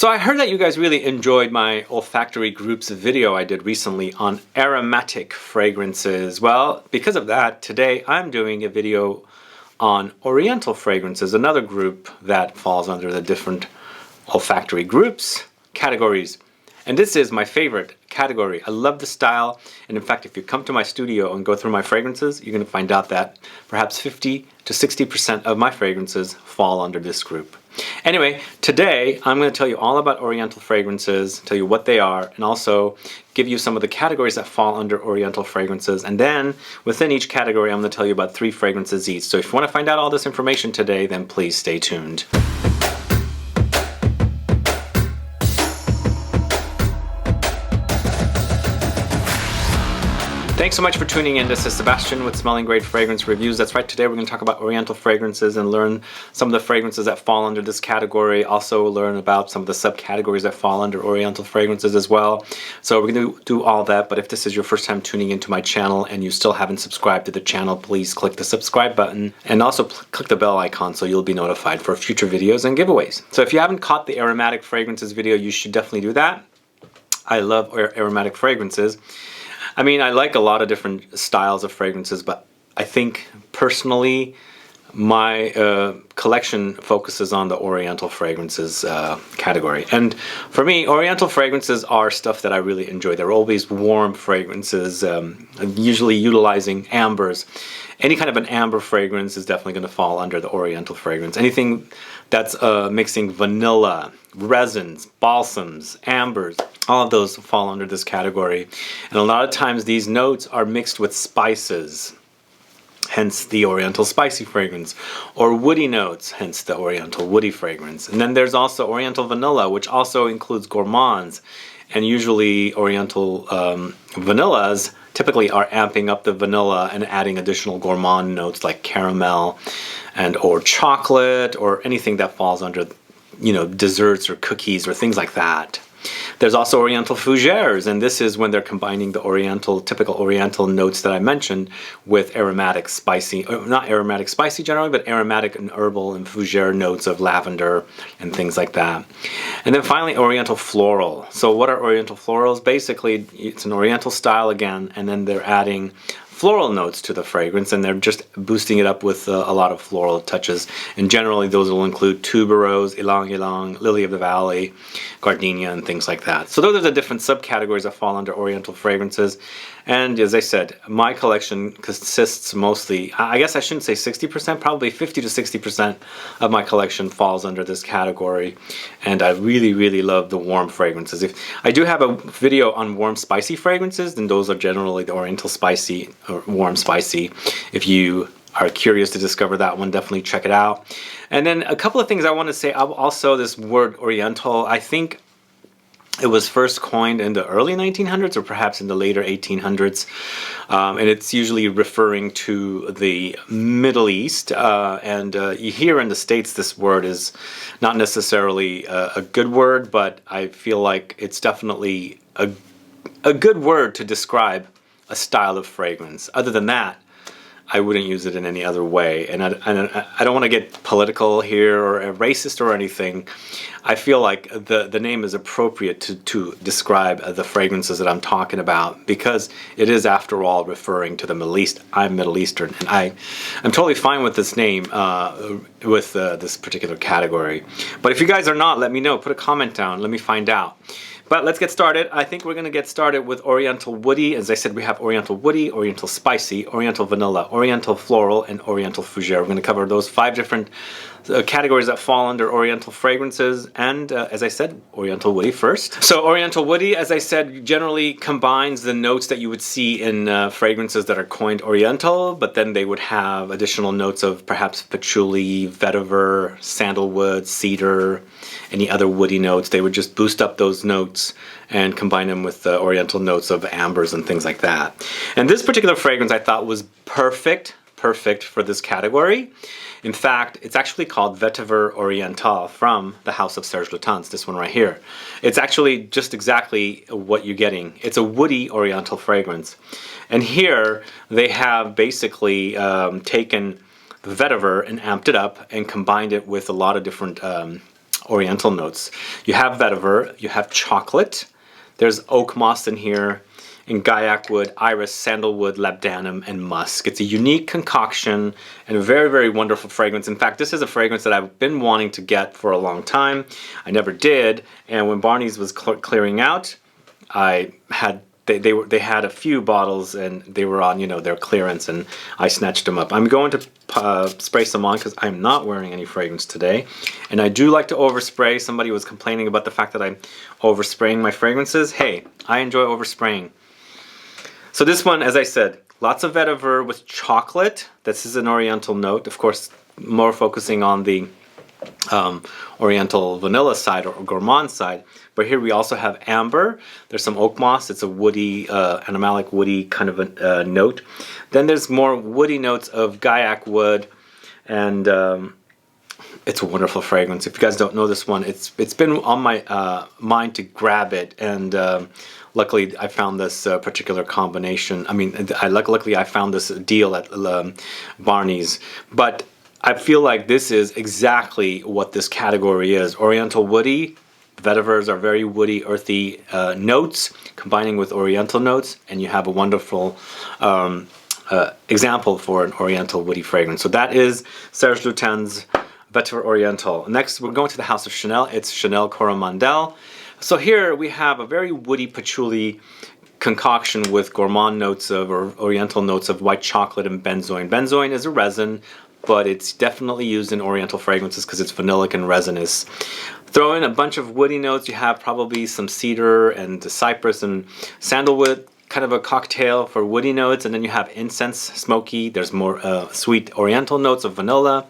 So I heard that you guys really enjoyed my olfactory groups video I did recently on aromatic fragrances. Well, because of that, today I'm doing a video on Oriental fragrances, another group that falls under the different olfactory groups, categories. And this is my favorite category. I love the style, and in fact, if you come to my studio and go through my fragrances, you're going to find out that perhaps 50 to 60% of my fragrances fall under this group. Anyway, today I'm going to tell you all about Oriental fragrances, tell you what they are, and also give you some of the categories that fall under Oriental fragrances. And then within each category, I'm going to tell you about 3 fragrances each. So if you want to find out all this information today, then please stay tuned. Thanks so much for tuning in. This is Sebastian with Smelling Great Fragrance Reviews. That's right, today we're going to talk about Oriental fragrances and learn some of the fragrances that fall under this category. Also learn about some of the subcategories that fall under Oriental fragrances as well. So we're going to do all that, but if this is your first time tuning into my channel and you still haven't subscribed to the channel, please click the subscribe button and also click the bell icon so you'll be notified for future videos and giveaways. So if you haven't caught the aromatic fragrances video, you should definitely do that. I love aromatic fragrances. I mean, I like a lot of different styles of fragrances, but I think personally my collection focuses on the Oriental fragrances category. And for me, Oriental fragrances are stuff that I really enjoy. They're always warm fragrances, usually utilizing ambers. Any kind of an amber fragrance is definitely going to fall under the Oriental fragrance. Anything that's mixing vanilla, resins, balsams, ambers, all of those fall under this category. And a lot of times these notes are mixed with spices, hence the Oriental spicy fragrance, or woody notes, hence the Oriental woody fragrance. And then there's also Oriental vanilla, which also includes gourmands. And usually Oriental vanillas typically are amping up the vanilla and adding additional gourmand notes like caramel and or chocolate or anything that falls under, you know, desserts or cookies or things like that. There's also Oriental Fougeres, and this is when they're combining the typical Oriental notes that I mentioned with aromatic spicy, not aromatic spicy generally, but aromatic and herbal and fougere notes of lavender and things like that. And then finally, Oriental Floral. So what are Oriental Florals? Basically, it's an Oriental style again, and then they're adding floral notes to the fragrance, and they're just boosting it up with a lot of floral touches. And generally those will include Tuberose, Ylang-Ylang, Lily of the Valley, Gardenia, and things like that. So those are the different subcategories that fall under Oriental fragrances. And as I said, my collection consists mostly, I guess I shouldn't say 60%, probably 50 to 60% of my collection falls under this category. And I really, really love the warm fragrances. If I do have a video on warm spicy fragrances, then those are generally the Oriental spicy or warm spicy. If you are curious to discover that one, definitely check it out. And then a couple of things I want to say. Also, this word Oriental, I think it was first coined in the early 1900s or perhaps in the later 1800s, and it's usually referring to the Middle East, and here in the States this word is not necessarily a good word, but I feel like it's definitely a good word to describe a style of fragrance. Other than that, I wouldn't use it in any other way. And I don't want to get political here or racist or anything. I feel like the name is appropriate to describe the fragrances that I'm talking about, because it is, after all, referring to the Middle East. I'm Middle Eastern, and I'm totally fine with this name, with this particular category. But if you guys are not, let me know. Put a comment down. Let me find out. But let's get started. I think we're going to get started with Oriental Woody. As I said, we have Oriental Woody, Oriental Spicy, Oriental Vanilla, Oriental Floral, and Oriental Fougere. We're going to cover those 5 different categories that fall under Oriental fragrances. And as I said, Oriental Woody first. So Oriental Woody, as I said, generally combines the notes that you would see in fragrances that are coined Oriental, but then they would have additional notes of perhaps patchouli, vetiver, sandalwood, cedar, any other woody notes. They would just boost up those notes and combine them with the Oriental notes of ambers and things like that. And this particular fragrance I thought was perfect for this category. In fact, it's actually called VETIVER Oriental from the house of SERGE LUTENS, this one right here. It's actually just exactly what you're getting. It's a woody Oriental fragrance. And here they have basically taken vetiver and amped it up and combined it with a lot of different Oriental notes. You have vetiver, you have chocolate, there's oak moss in here, and gaiac wood, iris, sandalwood, labdanum, and musk. It's a unique concoction and a very, very wonderful fragrance. In fact, this is a fragrance that I've been wanting to get for a long time. I never did, and when Barney's was clearing out, I had they had a few bottles and they were on, you know, their clearance, and I snatched them up. I'm going to spray some on because I'm not wearing any fragrance today, and I do like to overspray. Somebody was complaining about the fact that I'm overspraying my fragrances. Hey, I enjoy overspraying. So this one, as I said, lots of vetiver with chocolate. This is an Oriental note, of course, more focusing on the Oriental vanilla side or gourmand side. But here we also have amber. There's some oak moss. It's a woody, animalic woody kind of a note. Then there's more woody notes of gaiac wood, and it's a wonderful fragrance. If you guys don't know this one, it's been on my mind to grab it, and luckily I found this particular combination. I mean, luckily I found this deal at Barney's. But I feel like this is exactly what this category is. Oriental woody. Vetivers are very woody, earthy notes, combining with Oriental notes, and you have a wonderful example for an Oriental woody fragrance. So that is SERGE LUTENS Vetiver Oriental. Next, we're going to the house of Chanel. It's Chanel COROMANDEL. So here we have a very woody patchouli concoction with gourmand notes of, or Oriental notes of white chocolate and benzoin. Benzoin is a resin, but it's definitely used in Oriental fragrances because it's vanillic and resinous. Throw in a bunch of woody notes. You have probably some cedar and cypress and sandalwood, kind of a cocktail for woody notes. And then you have incense, smoky. There's more sweet Oriental notes of vanilla,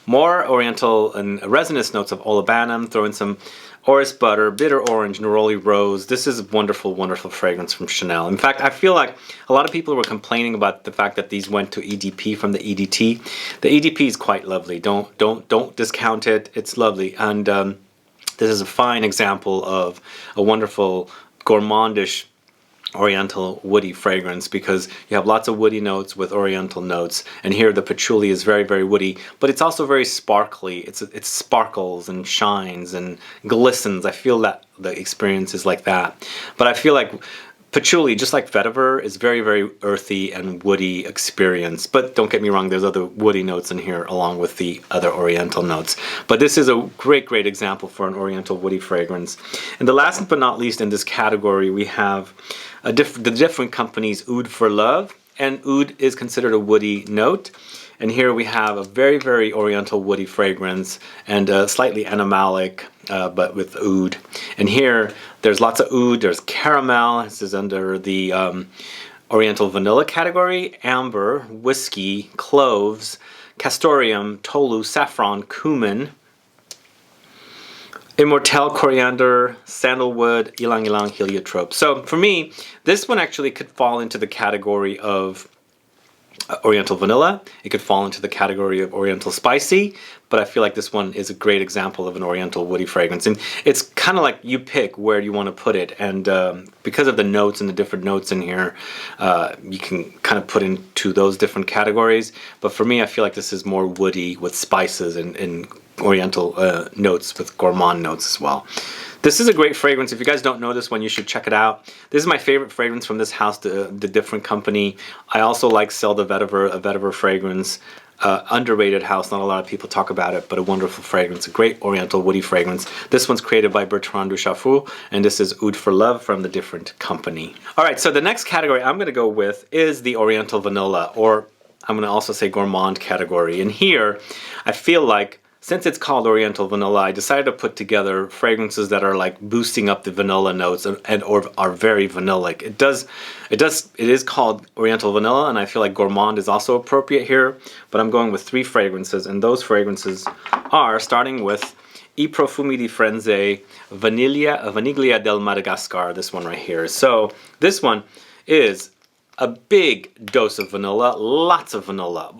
more Oriental and resinous notes of olibanum. Throw in some orris butter, bitter orange, neroli rose. This is a wonderful, wonderful fragrance from Chanel. In fact, I feel like a lot of people were complaining about the fact that these went to EDP from the EDT. The EDP is quite lovely. Don't discount it. It's lovely. And this is a fine example of a wonderful gourmandish Oriental woody fragrance, because you have lots of woody notes with Oriental notes, and here the patchouli is very, very woody, but it's also very sparkly. It sparkles and shines and glistens. I feel that the experience is like that. But I feel like patchouli, just like vetiver, is very, very earthy and woody experience. But don't get me wrong, there's other woody notes in here along with the other Oriental notes. But this is a great, great example for an Oriental woody fragrance. And the last but not least in this category, we have the different companies Oud for Love. And oud is considered a woody note. And here we have a very, very Oriental woody fragrance, and slightly animalic, but with oud. And here, there's lots of oud. There's caramel. This is under the Oriental vanilla category. Amber, whiskey, cloves, castoreum, tolu, saffron, cumin, immortelle, coriander, sandalwood, ylang-ylang, heliotrope. So for me, this one actually could fall into the category of Oriental vanilla. It could fall into the category of Oriental spicy, but I feel like this one is a great example of an Oriental woody fragrance. And it's kind of like you pick where you want to put it, and because of the notes and the different notes in here, you can kind of put into those different categories. But for me, I feel like this is more woody with spices and Oriental notes with gourmand notes as well. This is a great fragrance. If you guys don't know this one, you should check it out. This is my favorite fragrance from this house, the different company. I also like Sell the Vetiver, a vetiver fragrance. Underrated house, not a lot of people talk about it, but a wonderful fragrance, a great Oriental woody fragrance. This one's created by Bertrand Duchaffour, and this is Oud for Love from the different company. All right, so the next category I'm going to go with is the Oriental vanilla, or I'm going to also say gourmand category. And here, I feel like, since it's called Oriental vanilla, I decided to put together fragrances that are like boosting up the vanilla notes and or are very vanillic. It is called Oriental vanilla, and I feel like gourmand is also appropriate here. But I'm going with 3 fragrances, and those fragrances are starting with I Profumi di FIRENZE Vaniglia del Madagascar. This one right here. So this one is a big dose of vanilla, lots of vanilla.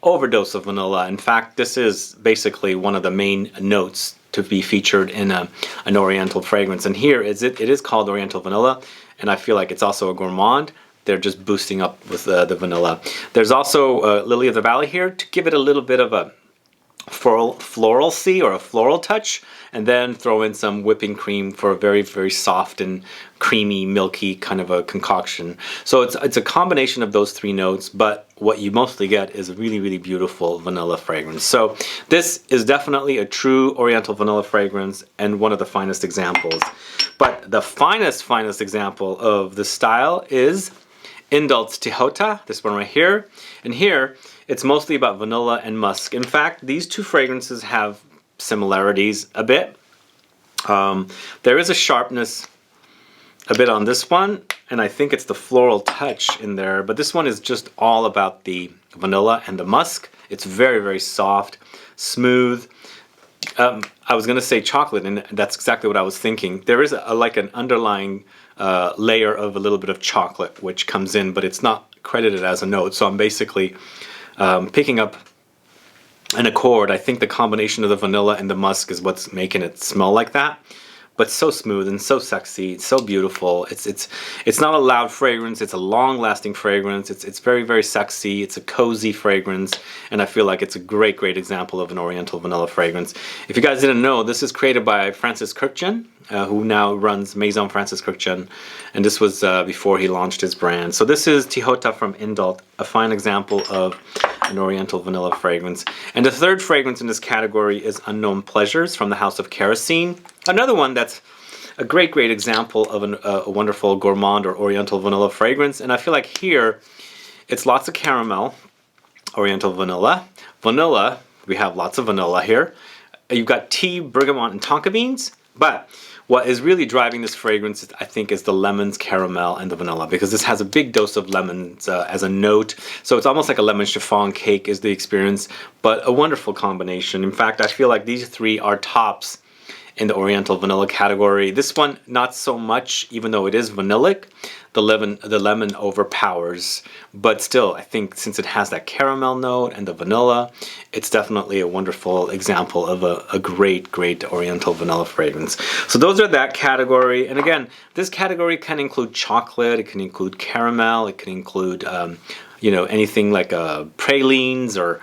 Overdose of vanilla. In fact, this is basically one of the main notes to be featured in an Oriental fragrance. And here it is called Oriental vanilla, and I feel like it's also a gourmand. They're just boosting up with the vanilla. There's also Lily of the Valley here to give it a little bit of a floralcy or a floral touch, and then throw in some whipping cream for a very, very soft and creamy, milky kind of a concoction. So it's a combination of those three notes, but what you mostly get is a really, really beautiful vanilla fragrance. So this is definitely a true Oriental vanilla fragrance and one of the finest examples. But the finest example of the style is Indult's Tihota, this one right here. And here, it's mostly about vanilla and musk. In fact, these two fragrances have similarities a bit. There is a sharpness a bit on this one, and I think it's the floral touch in there, but this one is just all about the vanilla and the musk. It's very, very soft, smooth. I was gonna say chocolate, and that's exactly what I was thinking. There is like an underlying layer of a little bit of chocolate which comes in, but it's not credited as a note, so I'm basically picking up an accord. I think the combination of the vanilla and the musk is what's making it smell like that. But so smooth and so sexy, so beautiful. It's not a loud fragrance. It's a long-lasting fragrance. It's very, very sexy. It's a cozy fragrance, and I feel like it's a great, great example of an Oriental vanilla fragrance. If you guys didn't know, this is created by Francis Kurkdjian, who now runs Maison Francis Kurkdjian, and this was before he launched his brand. So this is Tihota from Indult, a fine example of an Oriental vanilla fragrance. And the third fragrance in this category is Unknown Pleasures from the house of Kerosene. Another one that's a great, great example of a wonderful gourmand or Oriental vanilla fragrance. And I feel like here, it's lots of caramel, Oriental vanilla. Vanilla, we have lots of vanilla here. You've got tea, bergamot, and tonka beans. But what is really driving this fragrance, I think, is the lemons, caramel, and the vanilla, because this has a big dose of lemons as a note. So it's almost like a lemon chiffon cake is the experience, but a wonderful combination. In fact, I feel like these three are tops in the Oriental vanilla category. This one, not so much, even though it is vanillic. The lemon overpowers, but still, I think since it has that caramel note and the vanilla, it's definitely a wonderful example of a great, great Oriental vanilla fragrance. So those are that category. And again, this category can include chocolate, it can include caramel, it can include, you know, anything like pralines or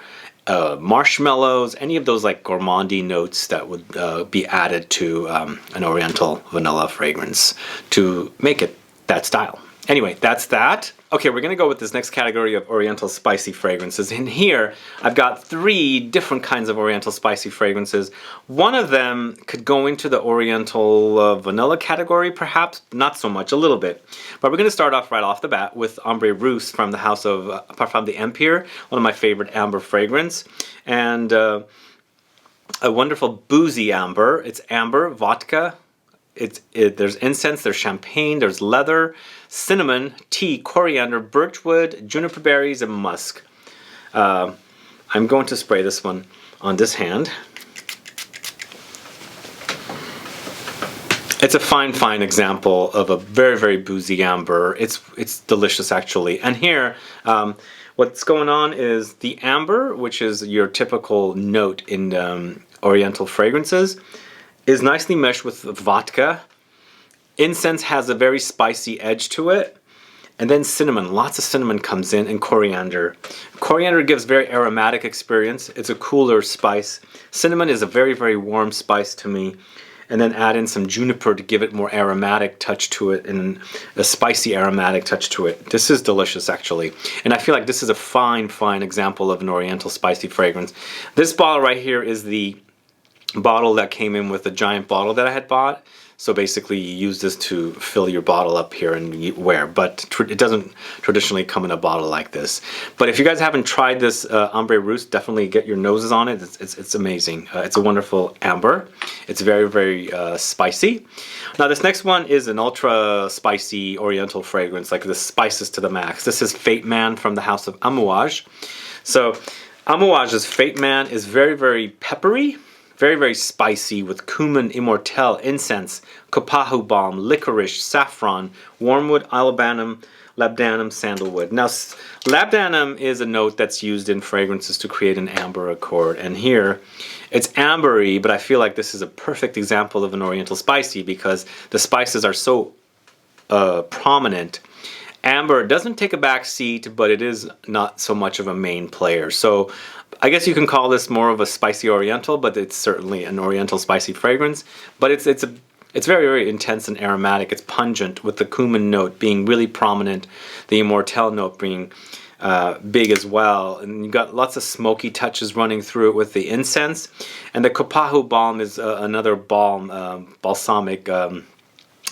marshmallows, any of those like gourmandy notes that would be added to an Oriental vanilla fragrance to make it that style. Anyway, that's that. Okay, we're gonna go with this next category of Oriental spicy fragrances. In here, I've got three different kinds of Oriental spicy fragrances. One of them could go into the Oriental vanilla category, perhaps, not so much, a little bit. But we're gonna start off right off the bat with Ambre Rousse from the house of Parfum d'Empire, one of my favorite amber fragrance. And a wonderful boozy amber. It's amber, vodka, there's incense, there's champagne, there's leather, cinnamon, tea, coriander, birchwood, juniper berries, and musk. I'm going to spray this one on this hand. It's a fine, fine example of a very, very boozy amber. It's delicious, actually. And here, what's going on is the amber, which is your typical note in Oriental fragrances, is nicely meshed with vodka. Incense has a very spicy edge to it. And then cinnamon, lots of cinnamon comes in, and coriander. Coriander gives very aromatic experience. It's a cooler spice. Cinnamon is a very, very warm spice to me. And then add in some juniper to give it more aromatic touch to it and a spicy aromatic touch to it. This is delicious, actually. And I feel like this is a fine, fine example of an Oriental spicy fragrance. This bottle right here is the bottle that came in with a giant bottle that I had bought. So basically you use this to fill your bottle up here and wear, but it doesn't traditionally come in a bottle like this. But if you guys haven't tried this Ambre Rousse, definitely get your noses on it. It's amazing. It's a wonderful amber. It's very, very spicy. Now this next one is an ultra spicy Oriental fragrance, like the spices to the max. This is Fate Man from the house of AMOUAGE. So AMOUAGE's Fate Man is very, very peppery. Very, very spicy with cumin, immortelle, incense, copahu balm, licorice, saffron, wormwood, labdanum, sandalwood. Now, labdanum is a note that's used in fragrances to create an amber accord. And here, it's ambery, but I feel like this is a perfect example of an Oriental spicy because the spices are so prominent. Amber doesn't take a back seat, but it is not so much of a main player. So I guess you can call this more of a spicy Oriental, but it's certainly an Oriental spicy fragrance. But it's very, very intense and aromatic. It's pungent, with the cumin note being really prominent, the immortelle note being big as well, and you got lots of smoky touches running through it with the incense. And the Copahu balm is another balm, balsamic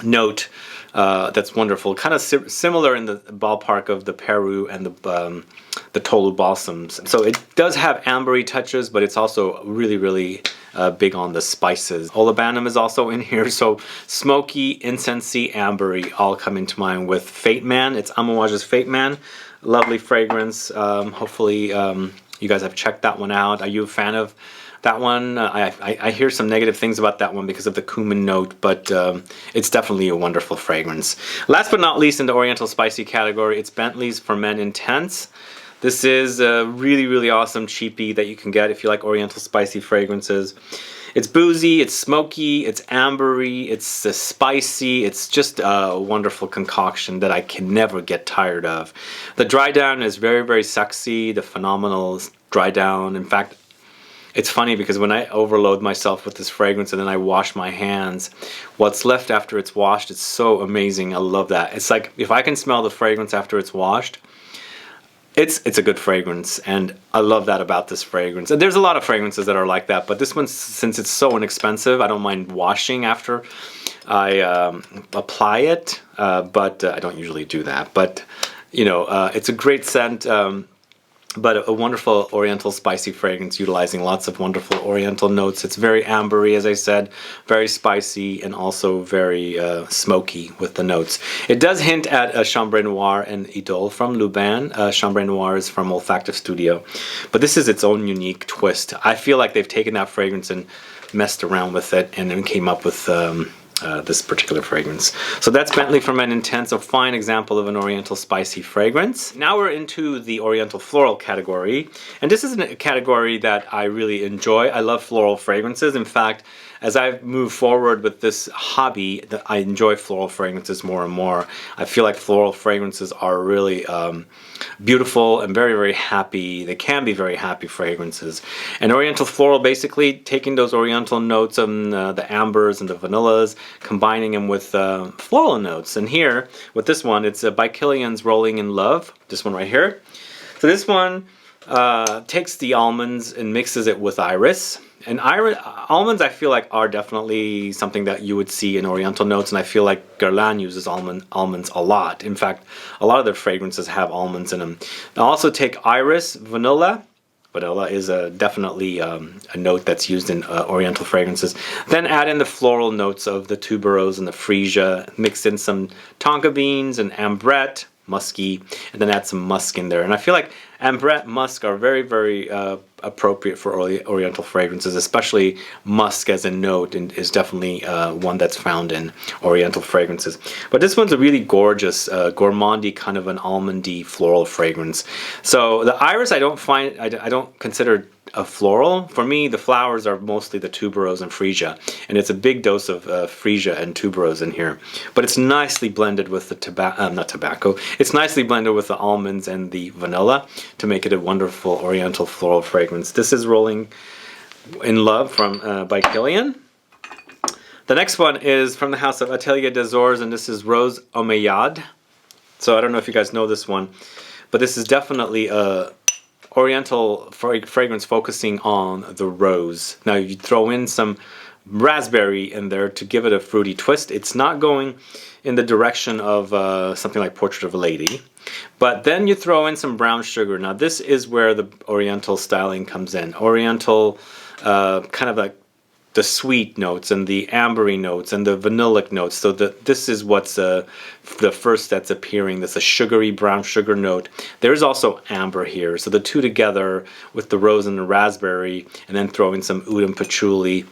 note that's wonderful, kind of similar in the ballpark of the Peru and the Tolu balsams. So it does have ambery touches, but it's also really, really big on the spices. Olibanum is also in here, so smoky, incensey, ambery all come into mind with Fate Man. It's AMOUAGE's Fate Man. Lovely fragrance. Hopefully you guys have checked that one out. Are you a fan of that one? I hear some negative things about that one because of the cumin note, but it's definitely a wonderful fragrance. Last but not least, in the Oriental Spicy category, it's Bentley's For Men Intense. This is a really, really awesome cheapie that you can get if you like Oriental Spicy fragrances. It's boozy, it's smoky, it's ambery, it's spicy. It's just a wonderful concoction that I can never get tired of. The dry down is very, very sexy. The phenomenal dry down. In fact, it's funny because when I overload myself with this fragrance and then I wash my hands, what's left after it's washed, it's so amazing. I love that. It's like if I can smell the fragrance after it's washed, it's a good fragrance, and I love that about this fragrance. And there's a lot of fragrances that are like that, but this one, since it's so inexpensive, I don't mind washing after I apply it, but I don't usually do that. But you know, it's a great scent. But a wonderful Oriental spicy fragrance utilizing lots of wonderful Oriental notes. It's very ambery, as I said, very spicy, and also very smoky with the notes. It does hint at a Chambre Noir and Idole from Luban. Chambre Noir is from Olfactive Studio. But this is its own unique twist. I feel like they've taken that fragrance and messed around with it and then came up with this particular fragrance. So that's Bentley For Men Intense, a fine example of an Oriental spicy fragrance. Now we're into the Oriental Floral category, and this is a category that I really enjoy. I love floral fragrances. In fact, as I move forward with this hobby, I enjoy floral fragrances more and more. I feel like floral fragrances are really beautiful and very, very happy. They can be very happy fragrances. And Oriental Floral, basically taking those Oriental notes and the ambers and the vanillas, combining them with floral notes. And here, with this one, it's by KILIAN's Rolling in Love, this one right here. So this one takes the almonds and mixes it with iris. And almonds, I feel like, are definitely something that you would see in Oriental notes, and I feel like Guerlain uses almonds a lot. In fact, a lot of their fragrances have almonds in them. They also take iris, vanilla. Vanilla is definitely a note that's used in Oriental fragrances. Then add in the floral notes of the tuberose and the freesia. Mix in some tonka beans and ambrette, musky, and then add some musk in there. And I feel like ambrette, musk are very, very appropriate for Oriental fragrances, especially musk as a note, and is definitely one that's found in Oriental fragrances. But this one's a really gorgeous, gourmandy kind of an almondy floral fragrance. So the iris, I don't consider a floral. For me, the flowers are mostly the tuberose and freesia, and it's a big dose of freesia and tuberose in here. But it's nicely blended with the It's nicely blended with the almonds and the vanilla to make it a wonderful Oriental floral fragrance. This is Rolling in Love from by KILIAN. The next one is from the house of Atelier des Ors, and this is Rose OMEYYADE. So I don't know if you guys know this one, but this is definitely a Oriental fragrance focusing on the rose. Now you throw in some raspberry in there to give it a fruity twist. It's not going in the direction of something like Portrait of a Lady, but then you throw in some brown sugar. Now this is where the Oriental styling comes in. Oriental kind of like the sweet notes and the ambery notes and the vanillic notes. So this is what's the first that's appearing. That's a sugary brown sugar note. There's also amber here. So the two together with the rose and the raspberry, and then throwing some oud and patchouli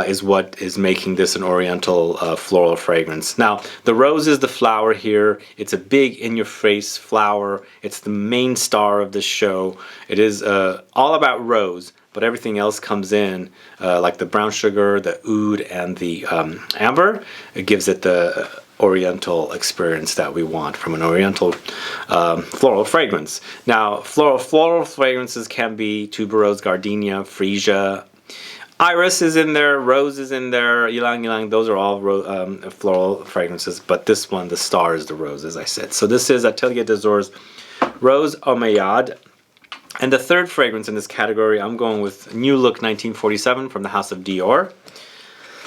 is what is making this an Oriental floral fragrance. Now the rose is the flower here. It's a big in-your-face flower. It's the main star of this show. It is all about rose, but everything else comes in, like the brown sugar, the oud, and the amber. It gives it the Oriental experience that we want from an Oriental floral fragrance. Now, floral fragrances can be Tuberose, Gardenia, Freesia. Iris is in there, Rose is in there, Ylang-Ylang, those are all floral fragrances, but this one, the star, is the Rose, as I said. So this is Atelier des Ors Rose OMEYYADE. And the third fragrance in this category, I'm going with New Look 1947 from the house of DIOR.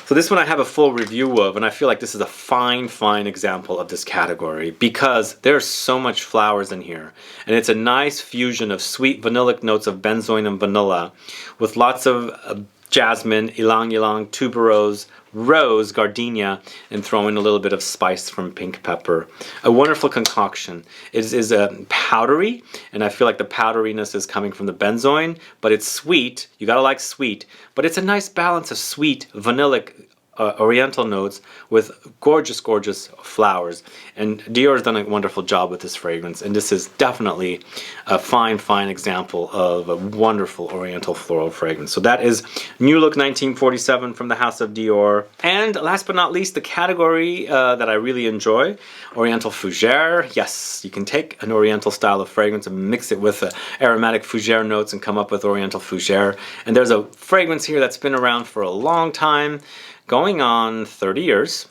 So this one I have a full review of, and I feel like this is a fine example of this category because there's so much flowers in here. And it's a nice fusion of sweet vanillic notes of benzoin and vanilla with lots of jasmine, ylang-ylang, tuberose, rose, gardenia, and throw in a little bit of spice from pink pepper. A wonderful concoction. It is powdery, and I feel like the powderiness is coming from the benzoin, but it's sweet. You gotta like sweet, but it's a nice balance of sweet, vanillic, oriental notes with gorgeous flowers. And Dior has done a wonderful job with this fragrance, and this is definitely a fine example of a wonderful oriental floral fragrance. So that is New Look 1947 from the house of Dior. And last but not least, the category that I really enjoy, Oriental Fougere. Yes, you can take an oriental style of fragrance and mix it with aromatic fougere notes and come up with Oriental Fougere. And there's a fragrance here that's been around for a long time, going on 30 years.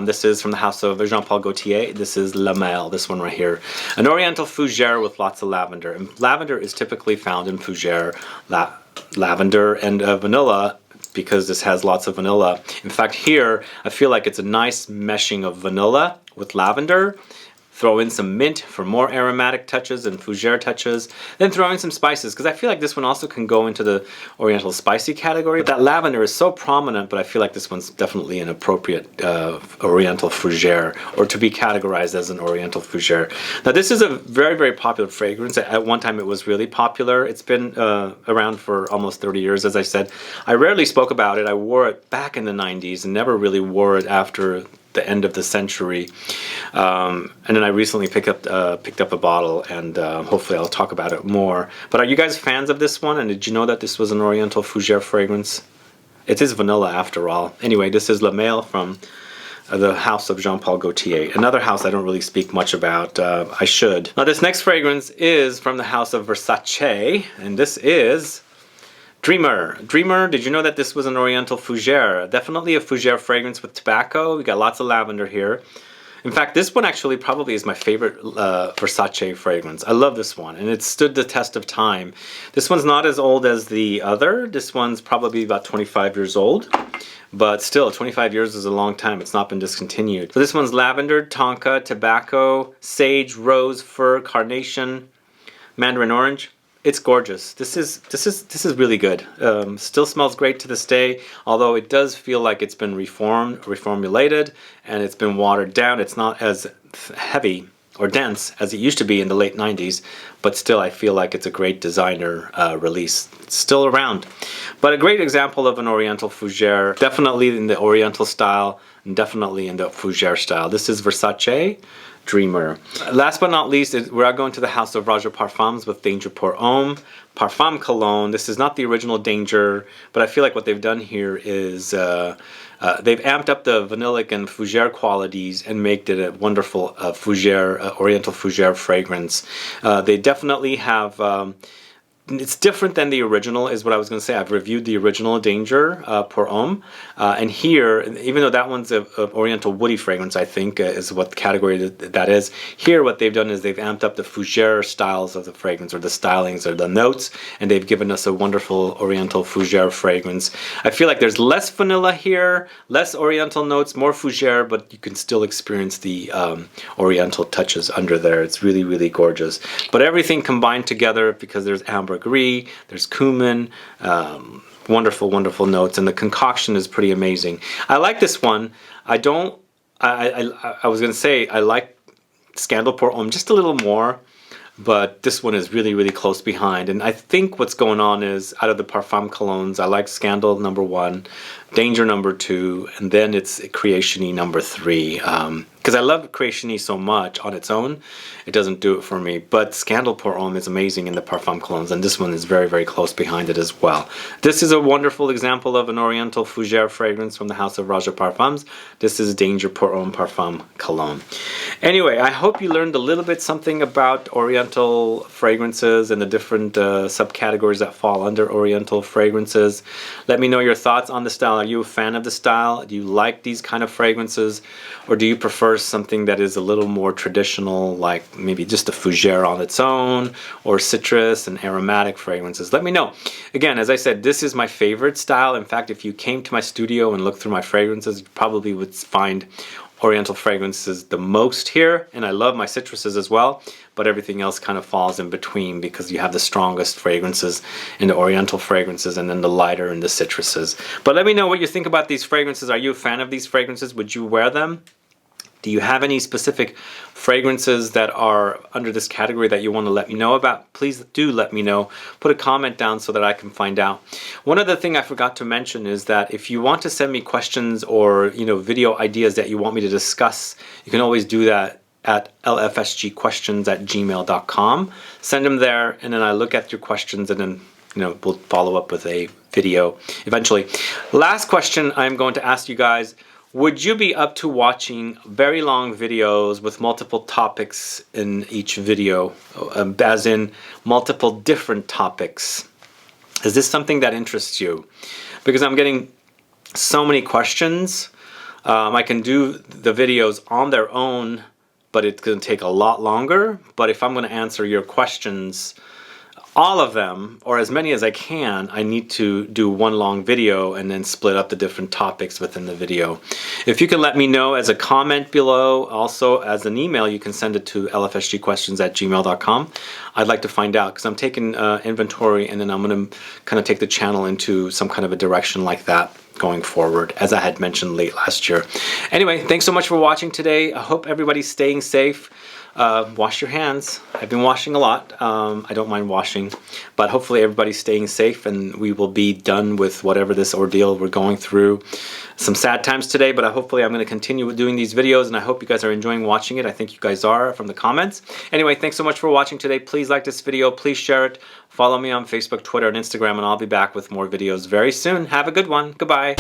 This is from the house of Jean-Paul Gaultier. This is La Mel, this one right here. An Oriental Fougere with lots of lavender. And lavender is typically found in Fougere, lavender and vanilla, because this has lots of vanilla. In fact, here, I feel like it's a nice meshing of vanilla with lavender. Throw in some mint for more aromatic touches and fougere touches. Then throw in some spices, because I feel like this one also can go into the Oriental spicy category. That lavender is so prominent, but I feel like this one's definitely an appropriate Oriental Fougere, or to be categorized as an Oriental Fougere. Now this is a very popular fragrance. At one time it was really popular. It's been around for almost 30 years, as I said. I rarely spoke about it. I wore it back in the 90s and never really wore it after the end of the century, and then I recently picked up a bottle, and hopefully I'll talk about it more. But are you guys fans of this one? And did you know that this was an Oriental Fougere fragrance? It is vanilla after all. Anyway, this is La Mel from the house of Jean-Paul Gaultier. Another house I don't really speak much about. I should. Now this next fragrance is from the house of Versace, and this is Dreamer. Dreamer, did you know that this was an Oriental Fougere? Definitely a Fougere fragrance with tobacco. We got lots of lavender here. In fact, this one actually probably is my favorite Versace fragrance. I love this one, and it stood the test of time. This one's not as old as the other. This one's probably about 25 years old, but still, 25 years is a long time. It's not been discontinued. So this one's lavender, tonka, tobacco, sage, rose, fir, carnation, mandarin orange. It's gorgeous. This is really good. Still smells great to this day, although it does feel like it's been reformulated, and it's been watered down. It's not as heavy or dense as it used to be in the late 90s, but still I feel like it's a great designer release. It's still around. But a great example of an Oriental Fougere, definitely in the Oriental style, and definitely in the Fougere style. This is Versace Dreamer. Last but not least, we are going to the house of Roger Parfums with Danger Pour Homme Parfum Cologne. This is not the original Danger, but I feel like what they've done here is they've amped up the vanillic and fougere qualities and made it a wonderful Oriental Fougere fragrance. They definitely have it's different than the original, is what I was going to say. I've reviewed the original Danger Pour Homme, and here, even though that one's a Oriental woody fragrance, I think is what the category that is. Here, what they've done is they've amped up the fougere styles of the fragrance, or the stylings, or the notes, and they've given us a wonderful Oriental Fougere fragrance. I feel like there's less vanilla here, less Oriental notes, more fougere, but you can still experience the Oriental touches under there. It's really gorgeous. But everything combined together, because there's ambergris, there's cumin, wonderful notes, and the concoction is pretty amazing. I like this one. I was gonna say I like Scandal Pour Homme just a little more, but this one is really, really close behind. And I think what's going on is, out of the Parfum colognes, I like Scandal #1, Danger #2, and then it's Creationy #3. Because I love Creationy so much on its own, it doesn't do it for me. But Scandal Pour Homme is amazing in the Parfum colognes, and this one is very, very close behind it as well. This is a wonderful example of an Oriental Fougere fragrance from the house of Raja Parfums. This is Danger Pour Homme Parfum Cologne. Anyway, I hope you learned a little bit something about Oriental fragrances and the different subcategories that fall under Oriental fragrances. Let me know your thoughts on the style. Are you a fan of the style? Do you like these kind of fragrances? Or do you prefer something that is a little more traditional, like maybe just a fougere on its own, or citrus and aromatic fragrances? Let me know. Again, as I said, this is my favorite style. In fact, if you came to my studio and looked through my fragrances, you probably would find Oriental fragrances the most here, and I love my citruses as well, but everything else kind of falls in between because you have the strongest fragrances in the Oriental fragrances and then the lighter in the citruses. But let me know what you think about these fragrances. Are you a fan of these fragrances? Would you wear them? Do you have any specific fragrances that are under this category that you want to let me know about? Please do let me know. Put a comment down so that I can find out. One other thing I forgot to mention is that if you want to send me questions or video ideas that you want me to discuss, you can always do that at lfsgquestions@gmail.com. Send them there, and then I look at your questions, and then we'll follow up with a video eventually. Last question I'm going to ask you guys. Would you be up to watching very long videos with multiple topics in each video, as in multiple different topics? Is this something that interests you? Because I'm getting so many questions. I can do the videos on their own, but it's going to take a lot longer. But if I'm going to answer your questions, all of them, or as many as I can, I need to do one long video and then split up the different topics within the video. If you can let me know as a comment below, also as an email, you can send it to lfsgquestions@gmail.com. I'd like to find out, because I'm taking inventory, and then I'm going to kind of take the channel into some kind of a direction like that going forward, as I had mentioned late last year. Anyway, thanks so much for watching today. I hope everybody's staying safe. Wash your hands. I've been washing a lot. I don't mind washing, but hopefully everybody's staying safe, and we will be done with whatever this ordeal we're going through. Some sad times today, but hopefully I'm going to continue doing these videos, and I hope you guys are enjoying watching it. I think you guys are from the comments. Anyway, thanks so much for watching today. Please like this video. Please share it. Follow me on Facebook, Twitter, and Instagram, and I'll be back with more videos very soon. Have a good one. Goodbye.